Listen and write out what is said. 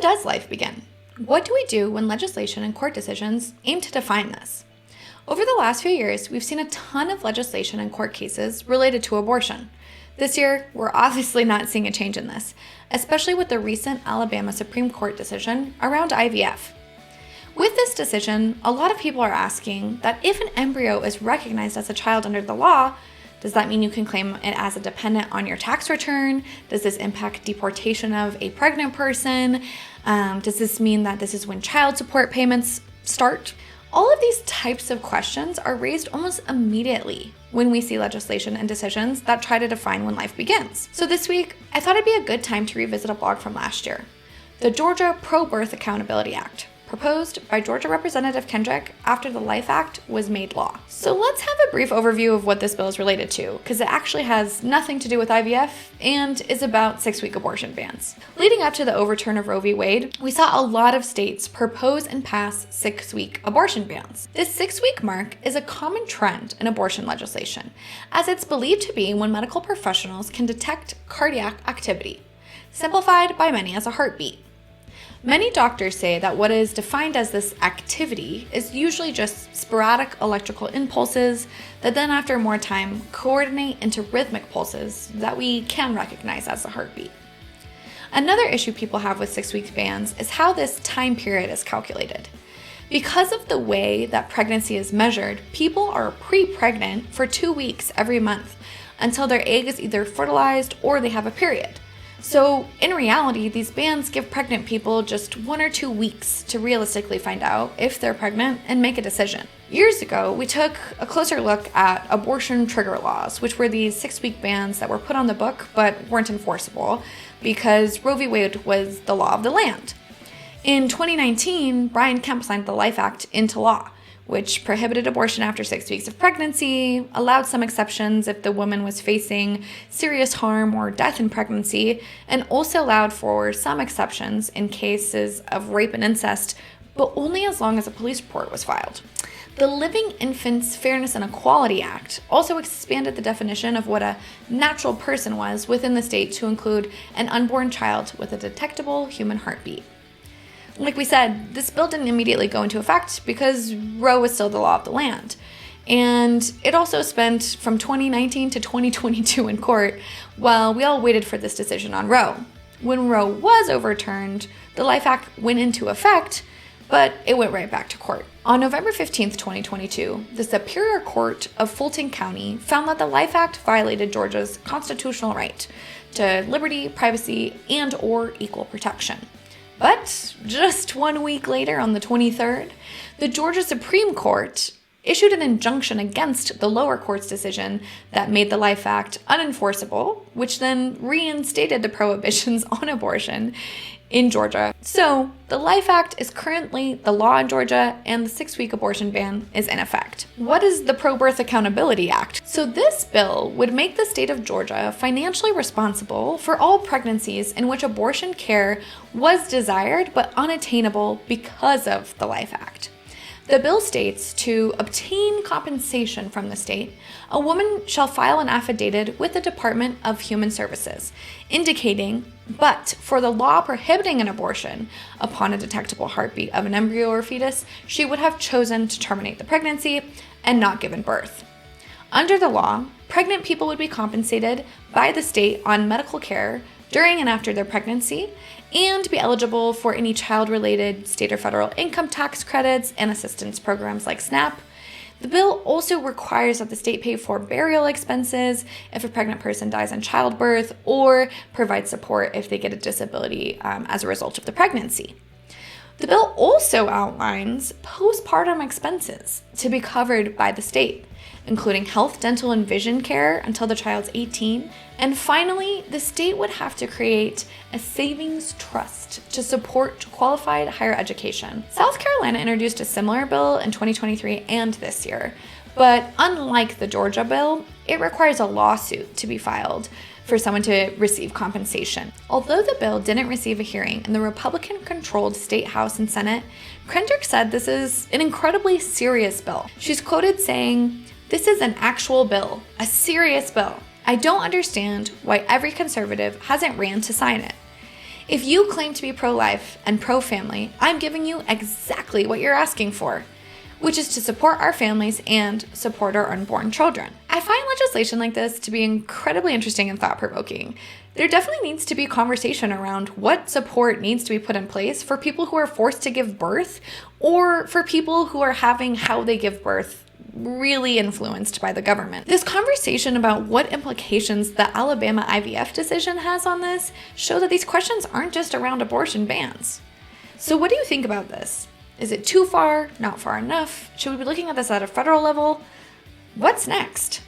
does life begin? What do we do when legislation and court decisions aim to define this? Over the last few years, we've seen a ton of legislation and court cases related to abortion. This year, we're obviously not seeing a change in this, especially with the recent Alabama Supreme Court decision around IVF. With this decision, a lot of people are asking that if an embryo is recognized as a child under the law, does that mean you can claim it as a dependent on your tax return? Does this impact deportation of a pregnant person? Does this mean that this is when child support payments start? All of these types of questions are raised almost immediately when we see legislation and decisions that try to define when life begins. So this week, I thought it'd be a good time to revisit a blog from last year, the Georgia Pro-Birth Accountability Act, proposed by Georgia Representative Kendrick after the Life Act was made law. So let's have a brief overview of what this bill is related to, because it actually has nothing to do with IVF and is about 6-week abortion bans. Leading up to the overturn of Roe v. Wade, we saw a lot of states propose and pass 6-week abortion bans. This 6-week mark is a common trend in abortion legislation, as it's believed to be when medical professionals can detect cardiac activity, simplified by many as a heartbeat. Many doctors say that what is defined as this activity is usually just sporadic electrical impulses that then after more time coordinate into rhythmic pulses that we can recognize as a heartbeat. Another issue people have with 6-week bans is how this time period is calculated. Because of the way that pregnancy is measured, people are pre-pregnant for 2 weeks every month until their egg is either fertilized or they have a period. So in reality, these bans give pregnant people just 1 or 2 weeks to realistically find out if they're pregnant and make a decision. Years ago, we took a closer look at abortion trigger laws, which were these 6-week bans that were put on the book but weren't enforceable because Roe v. Wade was the law of the land. In 2019, Brian Kemp signed the Life Act into law, which prohibited abortion after 6 weeks of pregnancy, allowed some exceptions if the woman was facing serious harm or death in pregnancy, and also allowed for some exceptions in cases of rape and incest, but only as long as a police report was filed. The Living Infants Fairness and Equality Act also expanded the definition of what a natural person was within the state to include an unborn child with a detectable human heartbeat. Like we said, this bill didn't immediately go into effect because Roe was still the law of the land. And it also spent from 2019 to 2022 in court while we all waited for this decision on Roe. When Roe was overturned, the Life Act went into effect, but it went right back to court. On November 15th, 2022, the Superior Court of Fulton County found that the Life Act violated Georgia's constitutional right to liberty, privacy, and/or equal protection. But just 1 week later, on the 23rd, the Georgia Supreme Court issued an injunction against the lower court's decision that made the Life Act unenforceable, which then reinstated the prohibitions on abortion in Georgia. So the Life Act is currently the law in Georgia, and the 6-week abortion ban is in effect. What is the Pro-Birth Accountability Act? So this bill would make the state of Georgia financially responsible for all pregnancies in which abortion care was desired but unattainable because of the Life Act. The bill states to obtain compensation from the state, a woman shall file an affidavit with the Department of Human Services, indicating, but for the law prohibiting an abortion upon a detectable heartbeat of an embryo or fetus, she would have chosen to terminate the pregnancy and not given birth. Under the law, pregnant people would be compensated by the state on medical care during and after their pregnancy, and be eligible for any child-related state or federal income tax credits and assistance programs like SNAP. The bill also requires that the state pay for burial expenses if a pregnant person dies in childbirth, or provide support if they get a disability as a result of the pregnancy. The bill also outlines postpartum expenses to be covered by the state, including health, dental, and vision care until the child's 18. And finally, the state would have to create a savings trust to support qualified higher education. South Carolina introduced a similar bill in 2023 and this year, but unlike the Georgia bill, it requires a lawsuit to be filed for someone to receive compensation. Although the bill didn't receive a hearing in the Republican-controlled State House and Senate, Kendrick said this is an incredibly serious bill. She's quoted saying, "This is an actual bill, a serious bill. I don't understand why every conservative hasn't ran to sign it. If you claim to be pro-life and pro-family, I'm giving you exactly what you're asking for, which is to support our families and support our unborn children. I find legislation like this to be incredibly interesting and thought-provoking. There definitely needs to be conversation around what support needs to be put in place for people who are forced to give birth or for people who are having how they give birth really influenced by the government. This conversation about what implications the Alabama IVF decision has on this show that these questions aren't just around abortion bans. So what do you think about this? Is it too far? Not far enough? Should we be looking at this at a federal level? What's next?